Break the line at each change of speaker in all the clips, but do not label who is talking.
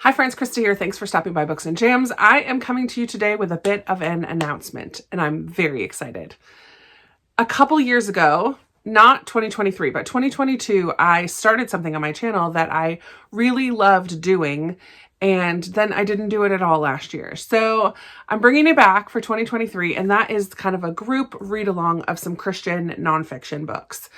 Hi friends, Krista here. Thanks for stopping by Books and Jams. I am coming to you today with a bit of an announcement, and I'm very excited. A couple years ago, not 2023, but 2022, I started something on my channel that I really loved doing, and then I didn't do it at all last year. So I'm bringing it back for 2023, and that is kind of a group read-along of some Christian nonfiction books.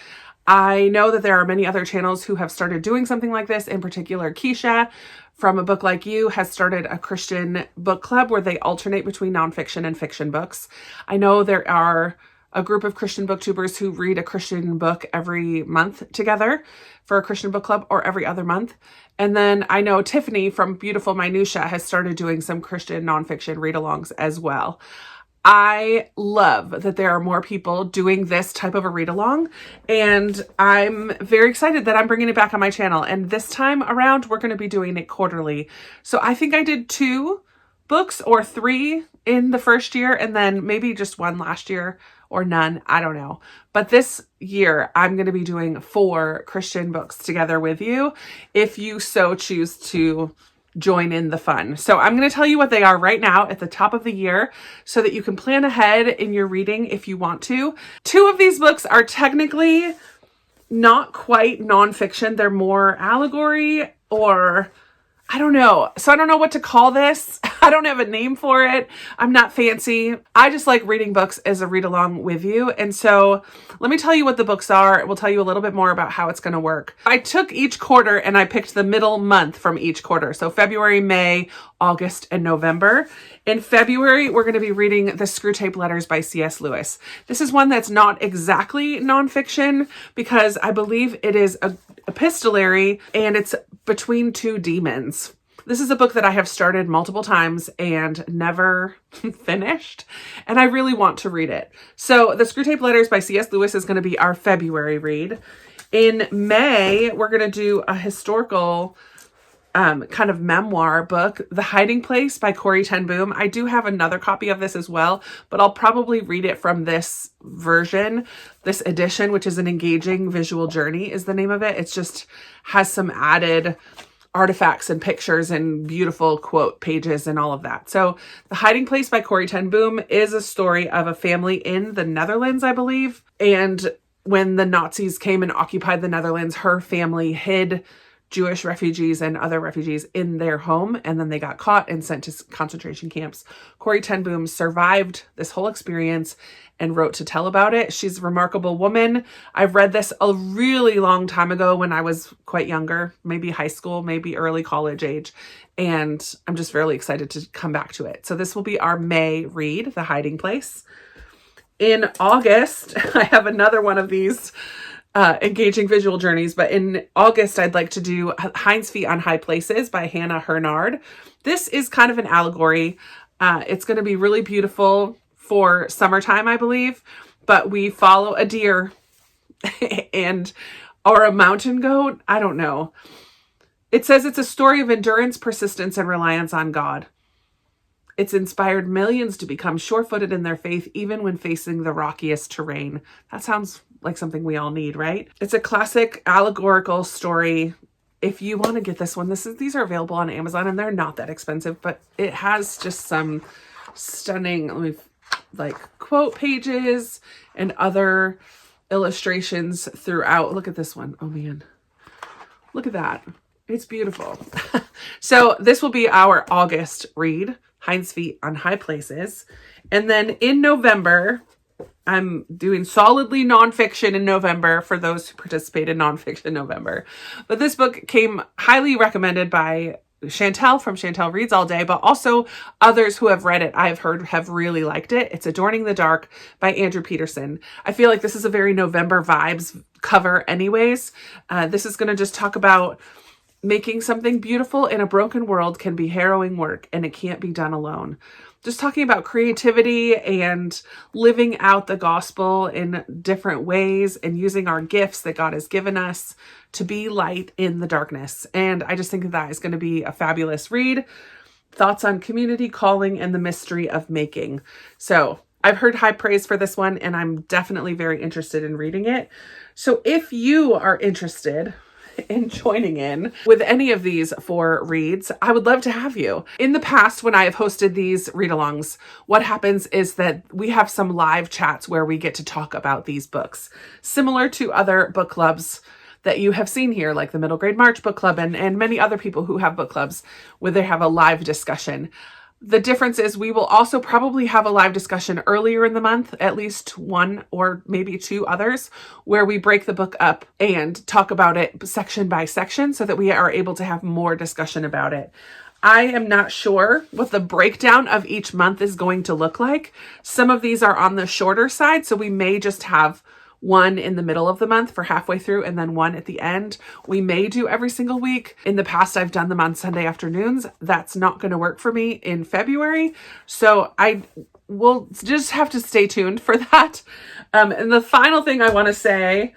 I know that there are many other channels who have started doing something like this. In particular, Keisha from A Book Like You has started a Christian book club where they alternate between nonfiction and fiction books. I know there are a group of Christian booktubers who read a Christian book every month together for a Christian book club, or every other month. And then I know Tiffany from Beautiful Minutia has started doing some Christian nonfiction read-alongs as well. I love that there are more people doing this type of a read-along, and I'm very excited that I'm bringing it back on my channel. And this time around, we're going to be doing it quarterly. So I think I did 2 books or 3 in the first year, and then maybe just 1 last year or none. I don't know. But this year, I'm going to be doing 4 Christian books together with you, if you so choose to join in the fun. So I'm going to tell you what they are right now at the top of the year so that you can plan ahead in your reading if you want to. 2 of these books are technically not quite nonfiction. They're more allegory, or I don't know. So I don't know what to call this. I don't have a name for it. I'm not fancy. I just like reading books as a read along with you. And so let me tell you what the books are. We'll tell you a little bit more about how it's going to work. I took each quarter and I picked the middle month from each quarter. So February, May, August, and November. In February, we're going to be reading The Screwtape Letters by C.S. Lewis. This is one that's not exactly nonfiction because I believe it is epistolary and it's between 2 demons. This is a book that I have started multiple times and never finished, and I really want to read it. So The Screwtape Letters by C.S. Lewis is going to be our February read. In May, we're going to do a historical kind of memoir book, The Hiding Place by Corrie ten Boom. I do have another copy of this as well, but I'll probably read it from this version, this edition, which is an engaging visual journey is the name of it. It's just has some added artifacts and pictures and beautiful quote pages and all of that. So The Hiding Place by Corrie ten Boom is a story of a family in the Netherlands, I believe. And when the Nazis came and occupied the Netherlands, her family hid Jewish refugees and other refugees in their home, and then they got caught and sent to concentration camps. Corrie ten Boom survived this whole experience and wrote to tell about it. She's a remarkable woman. I've read this a really long time ago when I was quite younger, maybe high school, maybe early college age, and I'm just really excited to come back to it. So this will be our May read, The Hiding Place. In August, I have another one of these engaging visual journeys, but in August I'd like to do Hinds Feet on High Places by Hannah Hurnard. This is kind of an allegory. It's going to be really beautiful for summertime, I believe, but we follow a deer and or a mountain goat. I don't know. It says it's a story of endurance, persistence, and reliance on God. It's inspired millions to become sure-footed in their faith, even when facing the rockiest terrain. That sounds like something we all need, right? It's a classic allegorical story. If you want to get this one, these are available on Amazon, and they're not that expensive, but it has just some stunning, like quote pages and other illustrations throughout. Look at this one. Oh man, look at that. It's beautiful. So this will be our August read, Hinds Feet on High Places. And then in November, I'm doing solidly nonfiction in November for those who participate in Nonfiction November. But this book came highly recommended by Chantel from Chantel Reads All Day, but also others who have read it, I've heard, have really liked it. It's Adorning the Dark by Andrew Peterson. I feel like this is a very November vibes cover anyways. This is going to just talk about making something beautiful in a broken world can be harrowing work, and it can't be done alone. Just talking about creativity and living out the gospel in different ways and using our gifts that God has given us to be light in the darkness. And I just think that is going to be a fabulous read. Thoughts on community, calling, and the mystery of making. So I've heard high praise for this one, and I'm definitely very interested in reading it. So if you are interested in joining in with any of these 4 reads, I would love to have you. In the past, when I have hosted these read-alongs, what happens is that we have some live chats where we get to talk about these books, similar to other book clubs that you have seen here, like the Middle Grade March Book Club and many other people who have book clubs where they have a live discussion. The difference is we will also probably have a live discussion earlier in the month, at least 1 or maybe 2 others, where we break the book up and talk about it section by section so that we are able to have more discussion about it. I am not sure what the breakdown of each month is going to look like. Some of these are on the shorter side, so we may just have 1 in the middle of the month for halfway through and then 1 at the end. We may do every single week. In the past, I've done them on Sunday afternoons. That's not going to work for me in February. So I will just have to stay tuned for that. And the final thing I want to say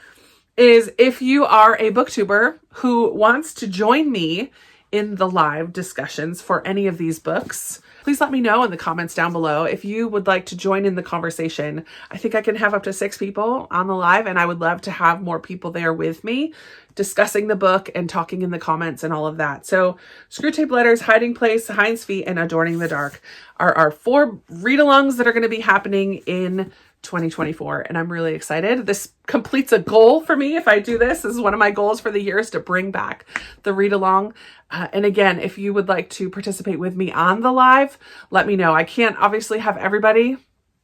is if you are a booktuber who wants to join me in the live discussions for any of these books, please let me know in the comments down below if you would like to join in the conversation. I think I can have up to 6 people on the live, and I would love to have more people there with me discussing the book and talking in the comments and all of that. So Screwtape Letters, Hiding Place, Hind's Feet, and Adorning the Dark are our 4 read-alongs that are going to be happening in 2024, and I'm really excited. This completes a goal for me. If I do this is one of my goals for the year, is to bring back the read along. And again, if you would like to participate with me on the live, let me know. I can't obviously have everybody,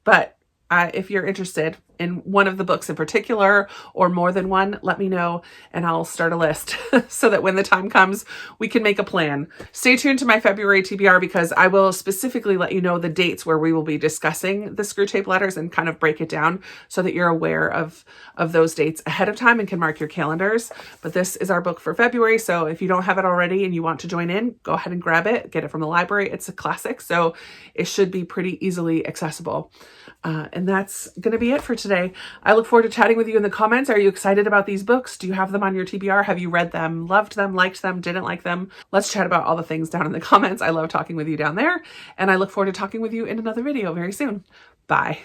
but if you're interested in one of the books in particular or more than one, let me know and I'll start a list so that when the time comes, we can make a plan. Stay tuned to my February TBR because I will specifically let you know the dates where we will be discussing the Screwtape Letters and kind of break it down so that you're aware of those dates ahead of time and can mark your calendars. But this is our book for February, so if you don't have it already and you want to join in, go ahead and grab it, get it from the library. It's a classic, so it should be pretty easily accessible. And that's going to be it for today. I look forward to chatting with you in the comments. Are you excited about these books? Do you have them on your TBR? Have you read them, loved them, liked them, didn't like them? Let's chat about all the things down in the comments. I love talking with you down there, and I look forward to talking with you in another video very soon. Bye.